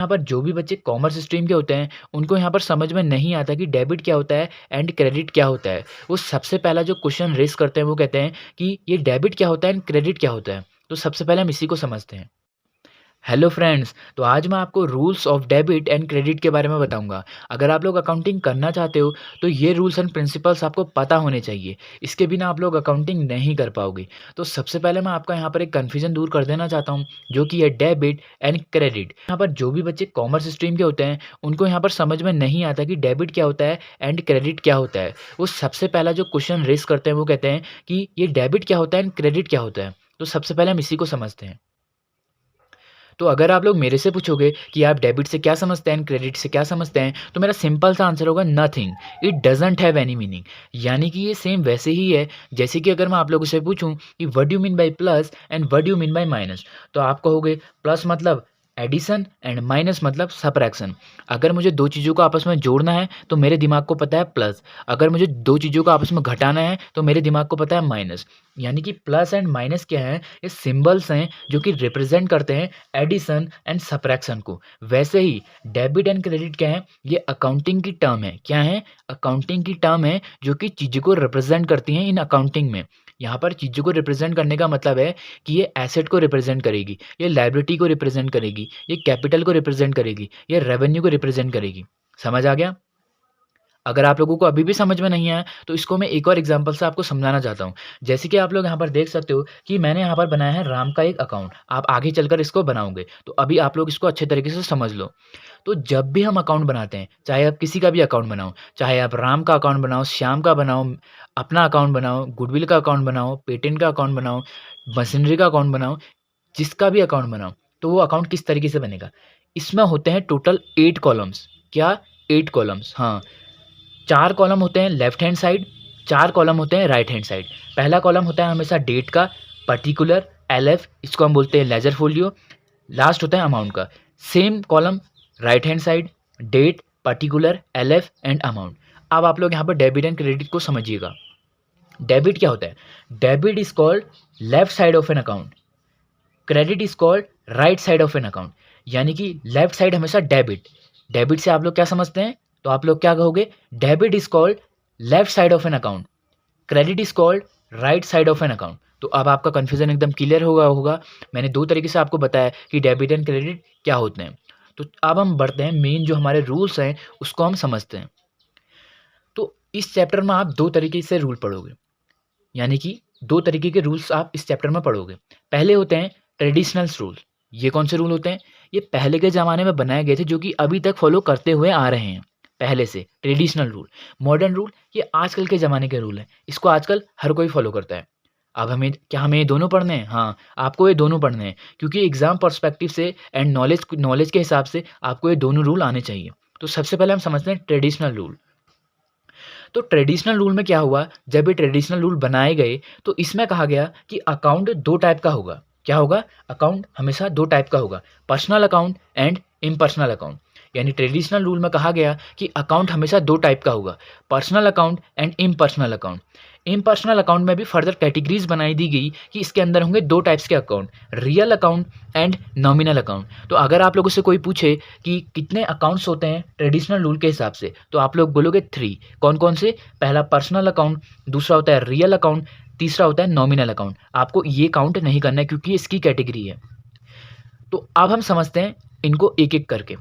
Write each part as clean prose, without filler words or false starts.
यहाँ पर जो भी बच्चे कॉमर्स स्ट्रीम के होते हैं, उनको यहाँ पर समझ में नहीं आता कि डेबिट क्या होता है एंड क्रेडिट क्या होता है। वो सबसे पहला जो क्वेश्चन रेज़ करते हैं, वो कहते हैं कि ये डेबिट क्या होता है एंड क्रेडिट क्या होता है? तो सबसे पहले हम इसी को समझते हैं। हेलो फ्रेंड्स, तो आज मैं आपको rules of debit and credit के बारे में बताऊंगा। अगर आप लोग अकाउंटिंग करना चाहते हो तो ये रूल्स एंड प्रिंसिपल्स आपको पता होने चाहिए। इसके बिना आप लोग अकाउंटिंग नहीं कर पाओगे। तो सबसे पहले मैं आपका यहाँ पर एक कन्फ्यूजन दूर कर देना चाहता हूँ, जो कि है डेबिट एंड क्रेडिट। यहाँ पर जो भी बच्चे कॉमर्स स्ट्रीम के होते हैं, उनको यहाँ पर समझ में नहीं आता कि डेबिट क्या होता है एंड क्रेडिट क्या होता है। वो सबसे पहला जो क्वेश्चन रेस करते हैं, वो कहते हैं कि ये डेबिट क्या होता है एंड क्रेडिट क्या होता है। तो सबसे पहले हम इसी को समझते हैं। तो अगर आप लोग मेरे से पूछोगे कि आप डेबिट से क्या समझते हैं एंड क्रेडिट से क्या समझते हैं, तो मेरा सिंपल सा आंसर होगा nothing. It doesn't have any meaning. यानी कि ये सेम वैसे ही है जैसे कि अगर मैं आप लोगों से पूछूं कि what do you mean by plus and what do you mean by minus, तो आप कहोगे प्लस मतलब एडिशन एंड माइनस मतलब सब्ट्रैक्शन। अगर मुझे दो चीज़ों को आपस में जोड़ना है तो मेरे दिमाग को पता है प्लस, अगर मुझे दो चीज़ों को आपस में घटाना है तो मेरे दिमाग को पता है माइनस। यानी कि प्लस एंड माइनस क्या है, ये सिंबल्स हैं जो कि रिप्रेजेंट करते हैं एडिशन एंड सब्ट्रैक्शन को। वैसे ही डेबिट एंड क्रेडिट क्या है, ये अकाउंटिंग की टर्म है। क्या है? अकाउंटिंग की टर्म है जो कि चीज़ों को रिप्रेजेंट करती हैं इन अकाउंटिंग में। यहाँ पर चीज़ों को रिप्रेजेंट करने का मतलब है कि ये एसेट को रिप्रेजेंट करेगी, ये लायबिलिटी को रिप्रेजेंट करेगी, ये कैपिटल को रिप्रेजेंट करेगी, ये रेवेन्यू को रिप्रेजेंट करेगी। समझ आ गया? अगर आप लोगों को अभी भी समझ में नहीं आया तो इसको मैं एक और एग्जांपल से आपको समझाना चाहता हूँ। जैसे कि आप लोग यहाँ पर देख सकते हो कि मैंने यहाँ पर बनाया है राम का एक अकाउंट। आप आगे चलकर इसको बनाओगे, तो अभी आप लोग इसको अच्छे तरीके से समझ लो। तो जब भी हम अकाउंट बनाते हैं, चाहे आप किसी का भी अकाउंट बनाओ, चाहे आप राम का अकाउंट बनाओ, श्याम का बनाओ, अपना अकाउंट बनाओ, गुडविल का अकाउंट बनाओ, पेटेंट का अकाउंट बनाओ, मशीनरी का अकाउंट बनाओ, जिसका भी अकाउंट बनाओ, तो वो अकाउंट किस तरीके से बनेगा? इसमें होते हैं टोटल 8 कॉलम्स। क्या? 8 कॉलम्स, हाँ। 4 कॉलम होते हैं लेफ्ट हैंड साइड, 4 कॉलम होते हैं राइट हैंड साइड। पहला कॉलम होता है हमेशा डेट का, पर्टिकुलर, एलएफ, इसको हम बोलते हैं लेजर फोलियो। लास्ट होता है अमाउंट का। Same column right hand side, date, particular, LF and amount. अब आप लोग यहाँ पर डेबिट एंड क्रेडिट को समझिएगा। डेबिट क्या होता है? Debit is called left side of an account, credit is called right side of an account. यानी कि लेफ्ट साइड हमेशा डेबिट। डेबिट से आप लोग क्या समझते हैं? तो आप लोग क्या कहोगे? Debit is called left side of an account, credit is called right side of an account. तो अब आपका कंफ्यूजन एकदम क्लियर होगा। मैंने दो तरीके से आपको बताया कि डेबिट एंड क्रेडिट क्या होते हैं। तो अब हम बढ़ते हैं, मेन जो हमारे रूल्स हैं उसको हम समझते हैं। तो इस चैप्टर में आप दो तरीके से रूल पढ़ोगे, यानी कि दो तरीके के रूल्स आप इस चैप्टर में पढ़ोगे। पहले होते हैं ट्रेडिशनल रूल। ये कौन से रूल होते हैं? ये पहले के ज़माने में बनाए गए थे, जो कि अभी तक फॉलो करते हुए आ रहे हैं पहले से। Traditional rule. मॉडर्न रूल ये आजकल के ज़माने के रूल हैं, इसको आजकल हर कोई फॉलो करता है। अब हमें ये दोनों पढ़ने हैं? हाँ, आपको ये दोनों पढ़ने हैं, क्योंकि एग्जाम पर्सपेक्टिव से एंड नॉलेज के हिसाब से आपको ये दोनों रूल आने चाहिए। तो सबसे पहले हम समझते हैं ट्रेडिशनल रूल। तो ट्रेडिशनल रूल में क्या हुआ, जब ये ट्रेडिशनल रूल बनाए गए तो इसमें कहा गया कि अकाउंट दो टाइप का होगा। क्या होगा? अकाउंट हमेशा दो टाइप का होगा, personal account and impersonal account. यानी ट्रेडिशनल रूल में कहा गया कि अकाउंट हमेशा दो टाइप का होगा, personal account and impersonal account. Impersonal account में भी फर्दर कैटेगरीज बनाई दी गई कि इसके अंदर होंगे दो टाइप्स के account, real account and nominal account. तो अगर आप लोगों से कोई पूछे कि कितने अकाउंट्स होते हैं ट्रेडिशनल रूल के हिसाब से, तो आप लोग बोलोगे 3। कौन कौन से? पहला पर्सनल अकाउंट, दूसरा होता है रियल अकाउंट, तीसरा होता है नॉमिनल अकाउंट। आपको ये काउंट नहीं करना है क्योंकि इसकी कैटेगरी है। तो अब हम समझते हैं इनको एक एक करके।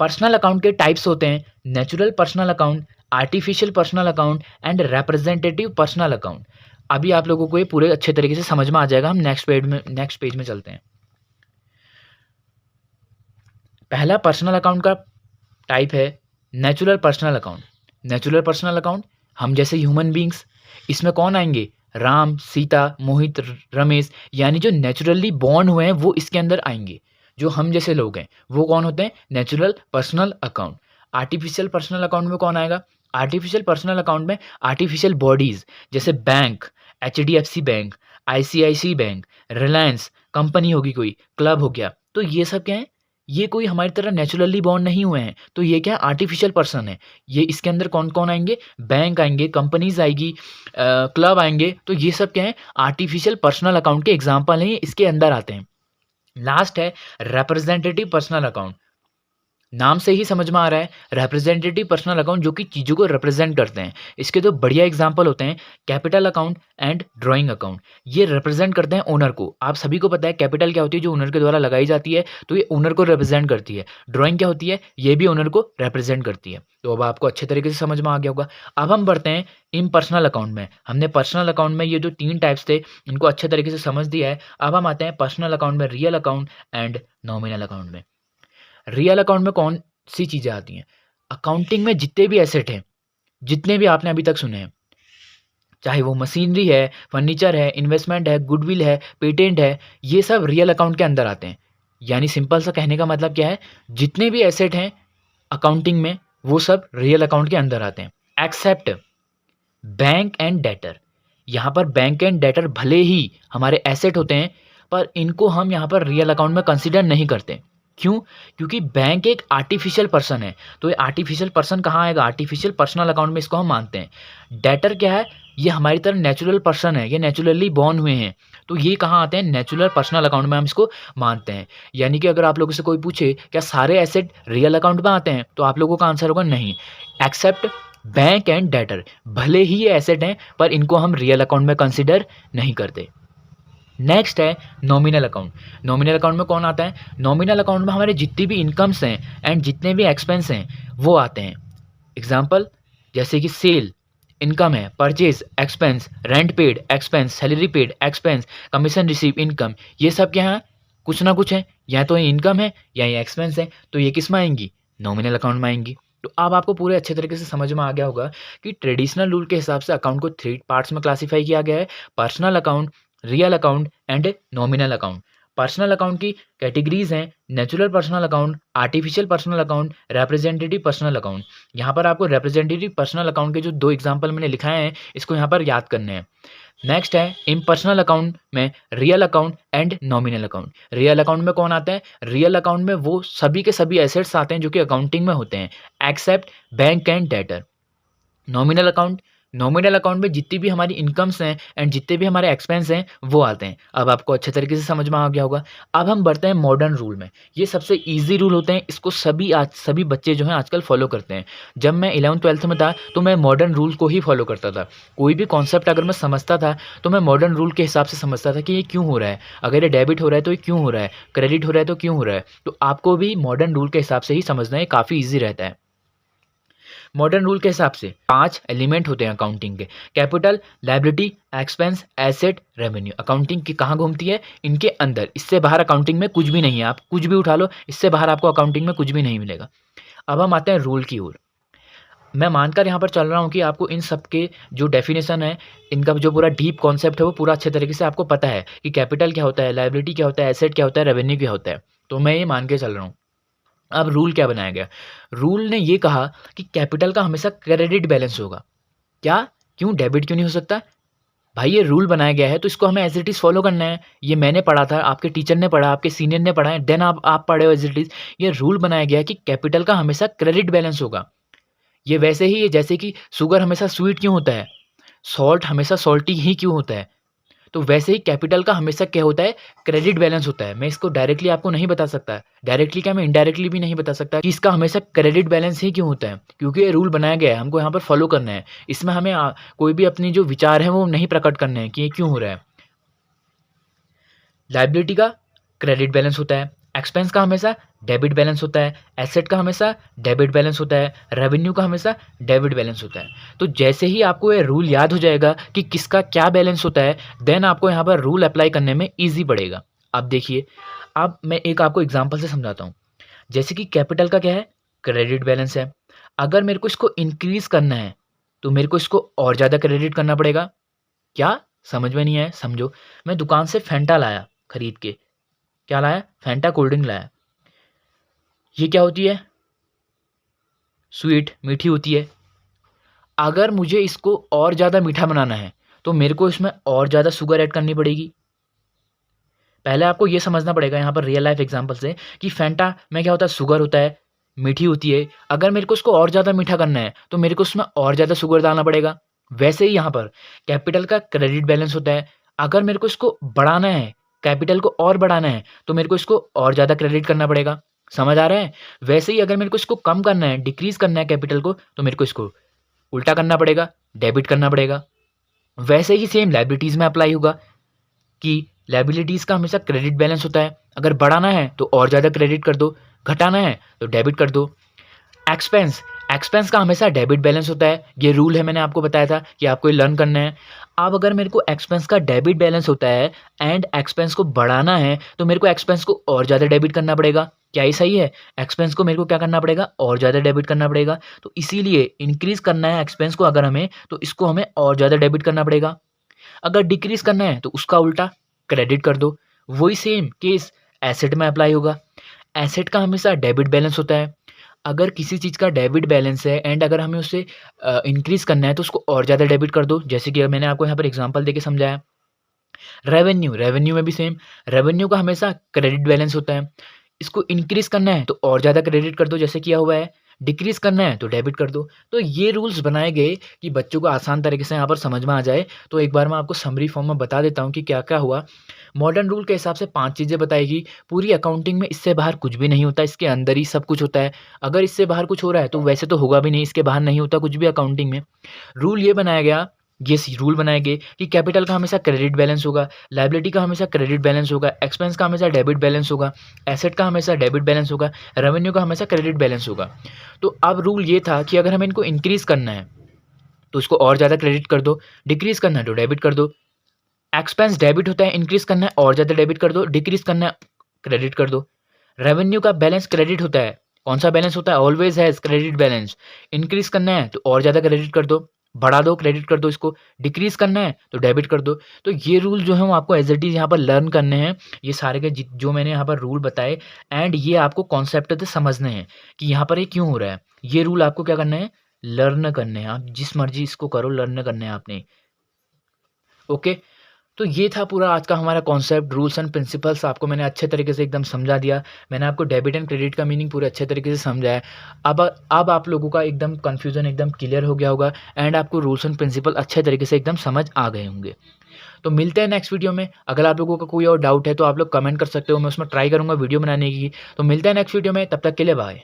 पर्सनल अकाउंट के टाइप्स होते हैं natural personal account, artificial personal account and representative personal account. अभी आप लोगों को ये पूरे अच्छे तरीके से समझ में आ जाएगा। हम नेक्स्ट पेज में चलते हैं। पहला पर्सनल अकाउंट का टाइप है natural personal account. Natural personal account हम जैसे ह्यूमन बींग्स, इसमें कौन आएंगे? राम, सीता, मोहित, रमेश, यानी जो नेचुरली बॉर्न हुए हैं वो इसके अंदर आएंगे। जो हम जैसे लोग हैं वो कौन होते हैं? Natural personal account. Artificial personal account में कौन आएगा? आर्टिफिशियल पर्सनल अकाउंट में आर्टिफिशियल बॉडीज जैसे bank, HDFC bank, ICICI bank, Reliance company होगी, कोई क्लब हो गया। तो ये सब क्या है? ये कोई हमारी तरह नेचुरली बॉर्न नहीं हुए हैं, तो ये क्या है? आर्टिफिशियल पर्सन है। ये इसके अंदर कौन कौन आएंगे? बैंक आएंगे, कंपनीज आएगी, क्लब आएंगे। तो ये सब क्या है? आर्टिफिशियल पर्सनल अकाउंट के एग्जाम्पल हैं, इसके अंदर आते हैं। लास्ट है रिप्रेजेंटेटिव पर्सनल अकाउंट। नाम से ही समझ में आ रहा है, रिप्रेजेंटेटिव पर्सनल अकाउंट जो कि चीज़ों को रिप्रेजेंट करते हैं। इसके 2 बढ़िया एग्ज़ाम्पल होते हैं, capital account and drawing account. ये रिप्रेजेंट करते हैं ओनर को। आप सभी को पता है कैपिटल क्या होती है, जो ओनर के द्वारा लगाई जाती है, तो ये ओनर को रिप्रेजेंट करती है। ड्राइंग क्या होती है, ये भी ओनर को रिप्रेजेंट करती है। तो अब आपको अच्छे तरीके से समझ में आ गया होगा। अब हम बढ़ते हैं इन पर्सनल अकाउंट में। हमने पर्सनल अकाउंट में ये जो 3 टाइप्स थे, इनको अच्छे तरीके से समझ दिया है। अब हम आते हैं पर्सनल अकाउंट में, real account and nominal account में। रियल अकाउंट में कौन सी चीज़ें आती हैं? अकाउंटिंग में जितने भी एसेट हैं, जितने भी आपने अभी तक सुने हैं, चाहे वो मशीनरी है, फर्नीचर है, इन्वेस्टमेंट है, गुडविल है, पेटेंट है, ये सब रियल अकाउंट के अंदर आते हैं। यानी सिंपल सा कहने का मतलब क्या है, जितने भी एसेट हैं अकाउंटिंग में, वो सब रियल अकाउंट के अंदर आते हैं, एक्सेप्ट बैंक एंड डेटर। यहाँ पर बैंक एंड डेटर भले ही हमारे एसेट होते हैं, पर इनको हम यहाँ पर रियल अकाउंट में कंसीडर नहीं करते। क्यों? क्योंकि बैंक एक आर्टिफिशियल पर्सन है, तो ये आर्टिफिशियल पर्सन कहाँ आएगा? आर्टिफिशियल पर्सनल अकाउंट में इसको हम मानते हैं। डेटर क्या है? ये हमारी तरह नेचुरल पर्सन है, ये नेचुरली बॉर्न हुए हैं, तो ये कहाँ आते हैं? नेचुरल पर्सनल अकाउंट में हम इसको मानते हैं। यानी कि अगर आप लोगों से कोई पूछे क्या सारे एसेट रियल अकाउंट में आते हैं, तो आप लोगों का आंसर होगा नहीं, एक्सेप्ट बैंक एंड डेटर। भले ही ये एसेट हैं, पर इनको हम रियल अकाउंट में कंसिडर नहीं करते। नेक्स्ट है नॉमिनल अकाउंट। नॉमिनल अकाउंट में कौन आता है? नॉमिनल अकाउंट में हमारे जितनी भी इनकम्स हैं एंड जितने भी एक्सपेंस हैं, वो आते हैं। एग्जाम्पल जैसे कि सेल इनकम है, purchase expense, rent paid expense, salary paid expense, commission receive income, ये सब क्या है? कुछ ना कुछ है, या तो ये इनकम है या ये एक्सपेंस है, तो ये किस में आएंगी? नॉमिनल अकाउंट में आएंगी। तो अब आपको पूरे अच्छे तरीके से समझ में आ गया होगा कि ट्रेडिशनल रूल के हिसाब से अकाउंट को 3 पार्ट्स में क्लासीफाई किया गया है, personal account, real account and nominal account. Personal account की कैटेगरीज हैं natural personal account, artificial personal account, representative personal account. यहाँ पर आपको रिप्रेजेंटेटिव पर्सनल अकाउंट के जो 2 एग्जाम्पल मैंने लिखाए हैं, इसको यहाँ पर याद करने हैं। नेक्स्ट है इम्पर्सनल अकाउंट में real account and nominal account. Real account में कौन आता है? रियल अकाउंट में वो सभी के सभी एसेट्स आते हैं जो कि अकाउंटिंग में होते हैं, except bank and debtor. Nominal account, nominal account में जितनी भी हमारी इनकम्स हैं एंड जितने भी हमारे एक्सपेंस हैं, वो आते हैं। अब आपको अच्छे तरीके से समझ में आ गया होगा। अब हम बढ़ते हैं मॉडर्न रूल में। ये सबसे ईजी रूल होते हैं, इसको सभी बच्चे जो हैं आजकल फॉलो करते हैं। जब मैं 11th-12th में था, तो मैं मॉडर्न रूल को ही फॉलो करता था। कोई भी कॉन्सेप्ट अगर मैं समझता था, तो मैं मॉडर्न रूल के हिसाब से समझता था कि ये क्यों हो रहा है, अगर ये डेबिट हो रहा है तो ये क्यों हो रहा है, क्रेडिट हो रहा है तो क्यों हो रहा है। तो आपको भी मॉडर्न रूल के हिसाब से ही समझना है, काफ़ी ईजी रहता है। मॉडर्न रूल के हिसाब से 5 एलिमेंट होते हैं अकाउंटिंग के, capital, liability, expense, asset, revenue. Accounting की कहाँ घूमती है? इनके अंदर। इससे बाहर अकाउंटिंग में कुछ भी नहीं है, आप कुछ भी उठा लो, इससे बाहर आपको अकाउंटिंग में कुछ भी नहीं मिलेगा। अब हम आते हैं रूल की ओर। मैं मानकर यहाँ पर चल रहा हूँ कि आपको इन सब के जो डेफिनेशन है, इनका जो पूरा डीप कॉन्सेप्ट है, वो पूरा अच्छे तरीके से आपको पता है कि कैपिटल क्या होता है, लायबिलिटी क्या होता है, एसेट क्या होता है, रेवेन्यू क्या होता है। तो मैं ये मान के चल रहा हूँ। अब रूल क्या बनाया गया? रूल ने ये कहा कि कैपिटल का हमेशा क्रेडिट बैलेंस होगा। क्या? क्यों? डेबिट क्यों नहीं हो सकता? भाई ये रूल बनाया गया है, तो इसको हमें एज इट इज़ फॉलो करना है। ये मैंने पढ़ा था, आपके टीचर ने पढ़ा, आपके सीनियर ने पढ़ा है, देन आप पढ़े हो एज इट इज़। ये रूल बनाया गया है कि कैपिटल का हमेशा क्रेडिट बैलेंस होगा। ये वैसे ही है जैसे कि शुगर हमेशा स्वीट क्यों होता है, सॉल्ट हमेशा सॉल्टी ही क्यों होता है, तो वैसे ही कैपिटल का हमेशा क्या होता है? क्रेडिट बैलेंस होता है। मैं इसको डायरेक्टली आपको नहीं बता सकता, डायरेक्टली क्या, मैं इनडायरेक्टली भी नहीं बता सकता कि इसका हमेशा क्रेडिट बैलेंस ही क्यों होता है, क्योंकि ये रूल बनाया गया है, हमको यहाँ पर फॉलो करना है। इसमें हमें कोई भी अपनी जो विचार है वो नहीं प्रकट करने हैं कि ये क्यों हो रहा है। लायबिलिटी का क्रेडिट बैलेंस होता है, एक्सपेंस का हमेशा डेबिट बैलेंस होता है, एसेट का हमेशा डेबिट बैलेंस होता है, रेवेन्यू का हमेशा डेबिट बैलेंस होता है। तो जैसे ही आपको ये रूल याद हो जाएगा कि किसका क्या बैलेंस होता है, देन आपको यहाँ पर रूल अप्लाई करने में ईजी पड़ेगा। अब देखिए, अब मैं एक आपको एग्जाम्पल से समझाता हूँ। जैसे कि कैपिटल का क्या है? क्रेडिट बैलेंस है। अगर मेरे को इसको इंक्रीज करना है, तो मेरे को इसको और ज़्यादा क्रेडिट करना पड़ेगा। क्या? समझ में नहीं आया? समझो, मैं दुकान से फैंटा लाया खरीद के। क्या लाया? फैंटा कोल्ड ड्रिंक लाया। ये क्या होती है? स्वीट, मीठी होती है। अगर मुझे इसको और ज़्यादा मीठा बनाना है, तो मेरे को इसमें और ज़्यादा शुगर ऐड करनी पड़ेगी। पहले आपको ये समझना पड़ेगा यहाँ पर रियल लाइफ एग्जांपल से कि फैंटा में क्या होता है? शुगर होता है, मीठी होती है। अगर मेरे को इसको और ज़्यादा मीठा करना है, तो मेरे को उसमें और ज़्यादा शुगर डालना पड़ेगा। वैसे ही यहाँ पर कैपिटल का क्रेडिट बैलेंस होता है। अगर मेरे को इसको बढ़ाना है, कैपिटल को और बढ़ाना है, तो मेरे को इसको और ज़्यादा क्रेडिट करना पड़ेगा। समझ आ रहा है? वैसे ही अगर मेरे को इसको कम करना है, डिक्रीज़ करना है कैपिटल को, तो मेरे को इसको उल्टा करना पड़ेगा, डेबिट करना पड़ेगा। वैसे ही सेम लायबिलिटीज़ में अप्लाई होगा कि लायबिलिटीज़ का हमेशा क्रेडिट बैलेंस होता है। अगर बढ़ाना है तो और ज़्यादा क्रेडिट कर दो, घटाना है तो डेबिट कर दो। एक्सपेंस, एक्सपेंस का हमेशा डेबिट बैलेंस होता है। ये रूल है, मैंने आपको बताया था कि आपको ये लर्न करना है। अब अगर मेरे को एक्सपेंस का डेबिट बैलेंस होता है एंड एक्सपेंस को बढ़ाना है, तो मेरे को एक्सपेंस को और ज़्यादा डेबिट करना पड़ेगा। क्या ये सही है? एक्सपेंस को मेरे को क्या करना पड़ेगा? और ज़्यादा डेबिट करना पड़ेगा। तो इसीलिए इंक्रीज़ करना है एक्सपेंस को अगर हमें, तो इसको हमें और ज़्यादा डेबिट करना पड़ेगा। अगर डिक्रीज़ करना है तो उसका उल्टा क्रेडिट कर दो। वही सेम केस एसेट में अप्लाई होगा। एसेट का हमेशा डेबिट बैलेंस होता है। अगर किसी चीज़ का डेबिट बैलेंस है एंड अगर हमें उसे इंक्रीज़ करना है तो उसको और ज़्यादा डेबिट कर दो। जैसे कि मैंने आपको यहाँ पर एग्ज़ाम्पल देके समझाया। रेवेन्यू, रेवेन्यू में भी सेम, रेवेन्यू का हमेशा क्रेडिट बैलेंस होता है। इसको इंक्रीज़ करना है तो और ज़्यादा क्रेडिट कर दो जैसे किया हुआ है, डिक्रीज़ करना है तो डेबिट कर दो। तो ये रूल्स बनाए गए कि बच्चों को आसान तरीके से यहाँ पर समझ में आ जाए। तो एक बार मैं आपको समरी फॉर्म में बता देता हूँ कि क्या-क्या हुआ। मॉडर्न रूल के हिसाब से 5 चीज़ें बताई गई। पूरी अकाउंटिंग में इससे बाहर कुछ भी नहीं होता, इसके अंदर ही सब कुछ होता है। अगर इससे बाहर कुछ हो रहा है तो वैसे तो होगा भी नहीं, इसके बाहर नहीं होता कुछ भी अकाउंटिंग में। रूल ये बनाया गया, रूल बनाए गए कि कैपिटल का हमेशा क्रेडिट बैलेंस होगा, लायबिलिटी का हमेशा क्रेडिट बैलेंस होगा, एक्सपेंस का हमेशा डेबिट बैलेंस होगा, एसेट का हमेशा डेबिट बैलेंस होगा, रेवेन्यू का हमेशा क्रेडिट बैलेंस होगा। तो अब रूल ये था कि अगर हमें इनको इंक्रीज़ करना है, तो इसको और ज़्यादा क्रेडिट कर दो, डिक्रीज़ करना है तो डेबिट कर दो। एक्सपेंस डेबिट होता है, इंक्रीज़ करना है और ज़्यादा डेबिट कर दो, डिक्रीज़ करना है क्रेडिट कर दो। रेवेन्यू का बैलेंस क्रेडिट होता है। कौन-सा बैलेंस होता है? Always has credit balance. Increase करना है तो और ज़्यादा क्रेडिट कर दो, बढ़ा दो, क्रेडिट कर दो इसको, डिक्रीज़ करना है तो डेबिट कर दो। तो ये रूल जो है वो आपको एज़ इट इज़ यहाँ पर लर्न करने हैं। ये सारे के जो मैंने यहाँ पर रूल बताए एंड ये आपको कॉन्सेप्ट से समझने हैं कि यहाँ पर ये क्यों हो रहा है। ये रूल आपको क्या करना है? लर्न करने हैं। आप जिस मर्ज़ी इसको करो, लर्न करने हैं आपने। ओके? तो ये था पूरा आज का हमारा कॉन्सेप्ट, रूल्स एंड प्रिंसिपल्स आपको मैंने अच्छे तरीके से एकदम समझा दिया। मैंने आपको डेबिट एंड क्रेडिट का मीनिंग पूरे अच्छे तरीके से समझाया। अब आप लोगों का एकदम कन्फ्यूज़न एकदम क्लियर हो गया होगा एंड आपको रूल्स एंड प्रिंसिपल अच्छे तरीके से एकदम समझ आ गए होंगे। तो मिलते हैं नेक्स्ट वीडियो में। अगर आप लोगों का कोई और डाउट है तो आप लोग कमेंट कर सकते हो, मैं उसमें ट्राई करूँगा वीडियो बनाने की। तो मिलते हैं नेक्स्ट वीडियो में, तब तक के लिए बाय।